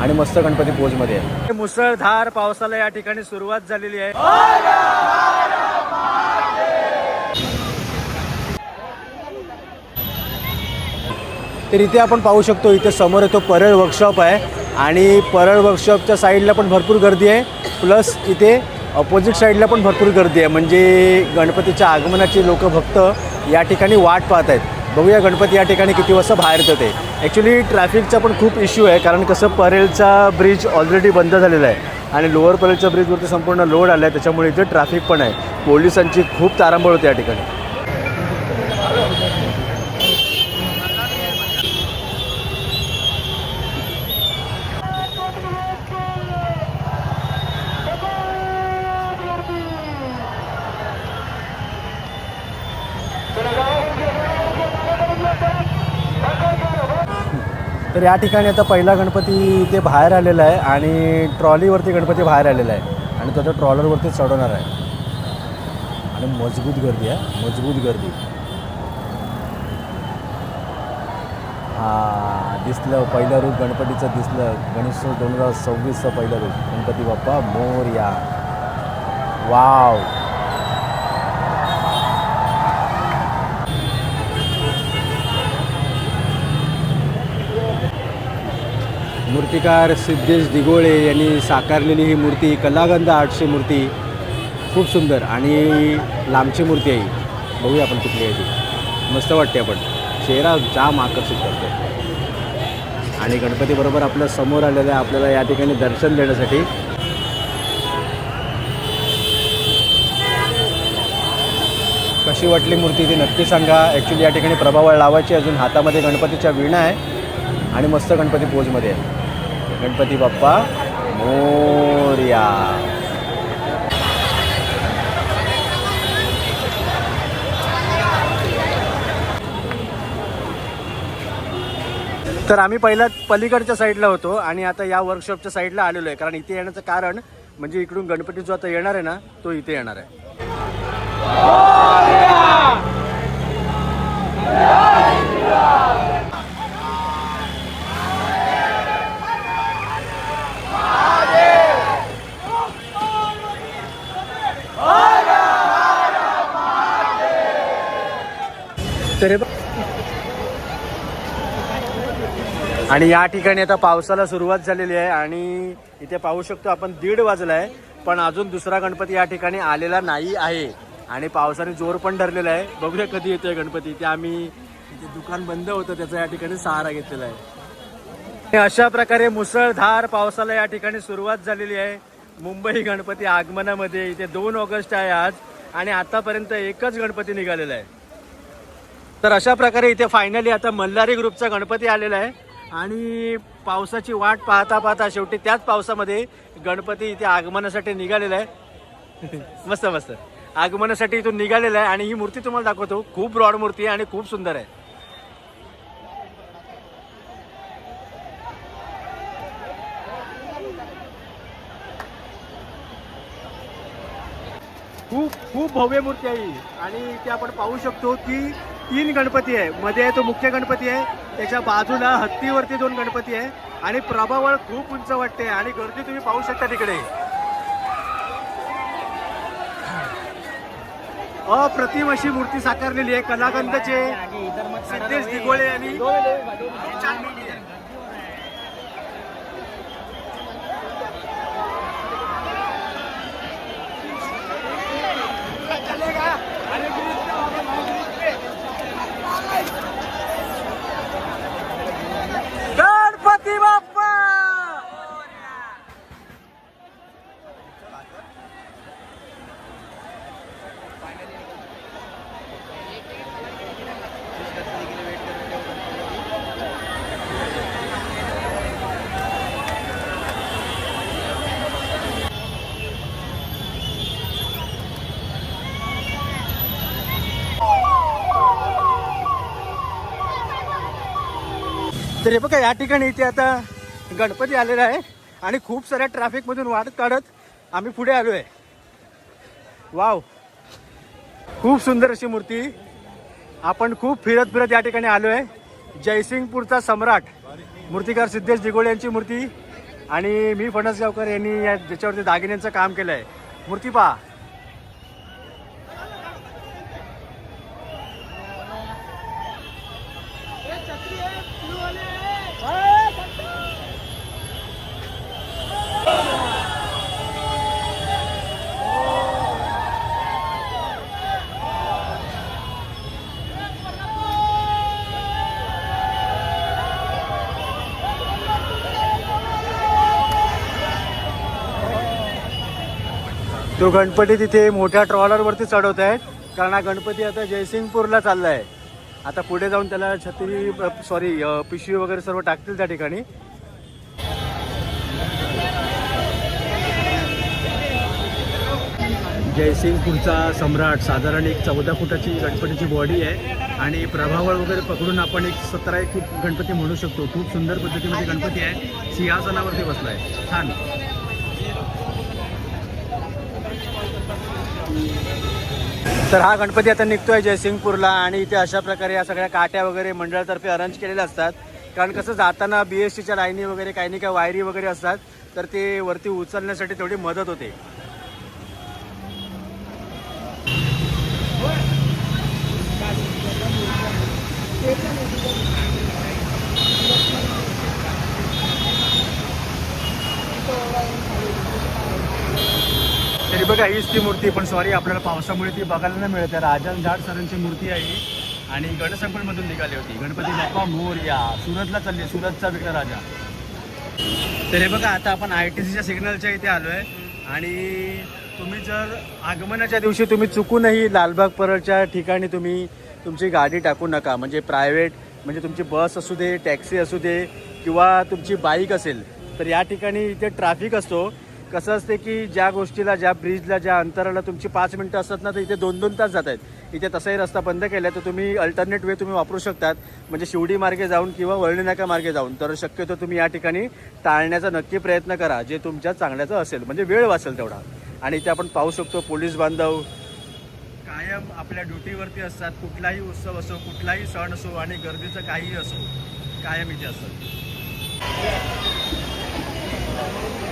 आणि मस्त गणपती पोजमध्ये आहे. मुसळधार पावसाला या ठिकाणी सुरुवात झालेली आहे. तर इथे आपण पाहू शकतो, इथे समोर येतो परळ वर्कशॉप आहे आणि परळ वर्कशॉपच्या साईडला पण भरपूर गर्दी आहे. प्लस इथे अपोजिट साईडला पण भरपूर गर्दी आहे. म्हणजे गणपतीच्या आगमनाची लोक फक्त या ठिकाणी वाट पाहत आहेत. बघूया गणपती या ठिकाणी किती वाजता बाहेर येतो ते. ॲक्च्युली ट्रॅफिकचा पण खूप इश्यू आहे, कारण कसं परेलचा ब्रिज ऑलरेडी बंद झालेला आहे आणि लोअर परेलच्या ब्रिजवरती संपूर्ण लोड आला आहे. त्याच्यामुळे इथे ट्रॅफिक पण आहे. पोलिसांची खूप तारांबळ होते या ठिकाणी. तर या ठिकाणी आता पहिला गणपती इथे बाहेर आलेला आहे आणि ट्रॉलीवरती गणपती बाहेर आलेला आहे आणि तो आता ट्रॉलरवरती चढवणार आहे. आणि मजबूत गर्दी आहे, मजबूत गर्दी. हां, दिसलं पहिलं रूप गणपतीचं दिसलं. गणेशोत्सव 2026चं पहिलं रूप गणपती बाप्पा मोरया. वाव. मूर्तिकार सिद्धेश दिगोळे यांनी साकारलेली ही मूर्ती, कलागंध आर्टची मूर्ती, खूप सुंदर आणि लांबची मूर्ती आहे. बघूया आपण कुठली आहे ती. मस्त वाटते. आपण चेहरा जाम आकर्षित करतो आणि गणपती बरोबर आपल्या समोर आलेला आहे आपल्याला या ठिकाणी दर्शन देण्यासाठी. कशी वाटली मूर्ती ती नक्की सांगा. ॲक्च्युली या ठिकाणी प्रभावळ लावायची, अजून हातामध्ये गणपतीच्या वीणा आहे आणि मस्त गणपती पोजमध्ये आहे. गणपती बाप्पा मोरया. तर आम्ही पहिला पलीकडच्या साईडला होतो आणि आता या वर्कशॉपच्या साईडला आलेलो आहे, कारण इथे येण्याचं कारण म्हणजे इकडून गणपती जो आता येणार आहे ना, तो इथे येणार आहे. आणि या ठिकाणी आता पावसाला सुरुवात झालेली आहे आणि इथे पाहू शकतो आपण 1:30 वाजला आहे, पण अजून दुसरा गणपती या ठिकाणी आलेला नाही आहे आणि पावसाने जोर पण धरलेला आहे. बघूया कधी येतोय गणपती. ते आम्ही इथे दुकान बंद होतं त्याचा या ठिकाणी सहारा घेतलेला आहे. अशा प्रकारे मुसळधार पावसाला या ठिकाणी सुरुवात झालेली आहे मुंबई गणपती आगमनामध्ये. इथे 2 ऑगस्ट आहे आज आणि आतापर्यंत एकच गणपती निघालेला आहे. तर अशा प्रकारे इथे फायनली आता मल्हारी ग्रुपचा गणपती आलेला आहे आणि पावसाची वाट पाहता पाहता शेवटी त्याच पावसामध्ये गणपती इथे आगमनासाठी निघालेला आहे. मस्त मस्त आगमनासाठी इथून निघालेला आहे आणि ही मूर्ती तुम्हाला दाखवतो. खूप ब्रॉड मूर्ती आहे आणि खूप सुंदर आहे. खूप खूप भव्य मूर्ती आहे आणि इथे आपण पाहू शकतो की 3 गणपती आहे. मध्ये तो मुख्य गणपती आहे, त्याच्या बाजूला हत्तीवरती 2 गणपती आहे आणि प्रभावळ खूप उंच वाटते आणि गर्दी तुम्ही पाहू शकता तिकडे. अप्रतिम अशी मूर्ती साकारलेली आहे. कलागंधचे सिद्धेश दिगोळे यांनी छान मूर्ती आहे. गणपती बाप्पा. तर हे बघा या ठिकाणी इथे आता गणपती आलेला आहे आणि खूप साऱ्या ट्रॅफिकमधून वाट काढत आम्ही पुढे आलो आहे. वाव, खूप सुंदर अशी मूर्ती. आपण खूप फिरत फिरत या ठिकाणी आलो आहे. जयसिंगपूरचा सम्राट मूर्तिकार सिद्धेश दिगोळे यांची मूर्ती आणि मी फणसगावकर यांनी ज्याच्यावरती दागिन्यांचं काम केलं आहे. मूर्ती पहा. तो गणपती तिथे मोठ्या ट्रॉलरवरती चढवत आहेत, कारण हा गणपती आता जयसिंगपूरला चालला आहे. आता पुढे जाऊन त्याला छत्री पिशवी वगैरे सर्व टाकतील त्या ठिकाणी. जयसिंगपूरचा सम्राट साधारण एक 14 फुटाची गणपतीची बॉडी आहे आणि प्रभावळ वगैरे पकडून आपण एक 17 फूट गणपती म्हणू शकतो. खूप सुंदर पद्धतीमध्ये गणपती आहे, सिंहासनावरती बसला आहे, छान. तर हा गणपती आता निघतोय जयसिंगपूरला आणि इथे अशा प्रकारे या सगळ्या काट्या वगैरे मंडळातर्फे अरेंज केलेल्या असतात. कारण कसं जाताना BSTच्या लाईनी वगैरे काही नाही, काही वायरी वगैरे असतात, तर ते वरती उचलण्यासाठी तेवढी मदत होते. तरी बघा हीच ती मूर्ती, पण सॉरी आपल्याला पावसामुळे ती बघायला नाही मिळते. राजन झाड सरांची मूर्ती आहे आणि गणसंकुलमधून निघाली होती. गणपती बाप्पा मोरया. सुरतला चालली, सुरतचा विकला राजा. तर हे बघा आता आपण ITCच्या सिग्नलच्या इथे आलो आहे आणि तुम्ही जर आगमनाच्या दिवशी तुम्ही चुकूनही लालबाग परळच्या ठिकाणी तुम्ही तुमची गाडी टाकू नका. म्हणजे प्रायव्हेट, म्हणजे तुमची बस असू दे, टॅक्सी असू दे किंवा तुमची बाईक असेल, तर या ठिकाणी इथे ट्रॅफिक असतो. कसं असते की ज्या गोष्टीला, ज्या ब्रिजला, ज्या अंतराला तुमची 5 मिनटं असतात ना, तर इथे 2-2 तास जात आहेत. इथे तसाही रस्ता बंद केला आहे, तर तुम्ही अल्टरनेट वे तुम्ही वापरू शकतात. म्हणजे शिवडी मार्गे जाऊन किंवा वळणी नाका मार्गे जाऊन. तर शक्यतो तुम्ही या ठिकाणी टाळण्याचा नक्की प्रयत्न करा, जे तुमच्या चांगल्याचं असेल, म्हणजे वेळ वाचेल तेवढा. आणि इथे आपण पाहू शकतो पोलीस बांधव कायम आपल्या ड्युटीवरती असतात. कुठलाही उत्सव असो, कुठलाही सण असो आणि गर्दीचं काहीही असो, कायम इथे असतात.